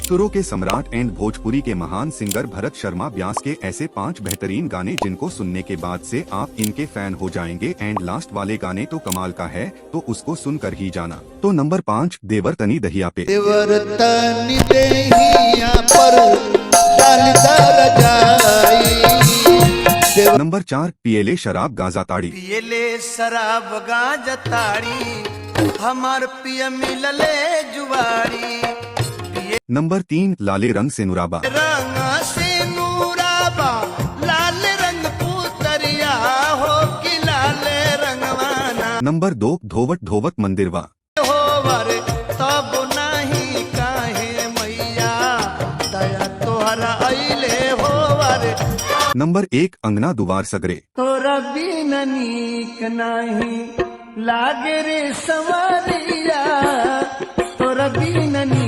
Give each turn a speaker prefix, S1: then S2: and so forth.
S1: सुरों के सम्राट एंड भोजपुरी के महान सिंगर भरत शर्मा व्यास के ऐसे 5 बेहतरीन गाने जिनको सुनने के बाद से आप इनके फैन हो जाएंगे। एंड लास्ट वाले गाने तो कमाल का है, तो उसको सुनकर ही जाना। तो नंबर 5 देवर तनी दहिया पे।
S2: देवर तनी दहिया पर डालता जाई।
S1: नंबर 4 पियले शराब गांजा ताड़ी।
S3: पियले शराब गांजा ताड़ी, हमार पिया मिलले जुआरी।
S1: नंबर 3 लाले रंग से नुराबा।
S3: रंग से नूराबा, लाल रंग पुतरिया हो कि लाल रंगवाना।
S1: नंबर 2 धोवट धोवत मंदिरवा।
S3: होवर तब नहीं काहे मैया, दया तोहरा अइले होवर।
S1: नंबर 1 अंगना दुआर सगरे।
S3: तोरा बिन नीक नहीं लागे रे सवरिया, तोरा बिन नीक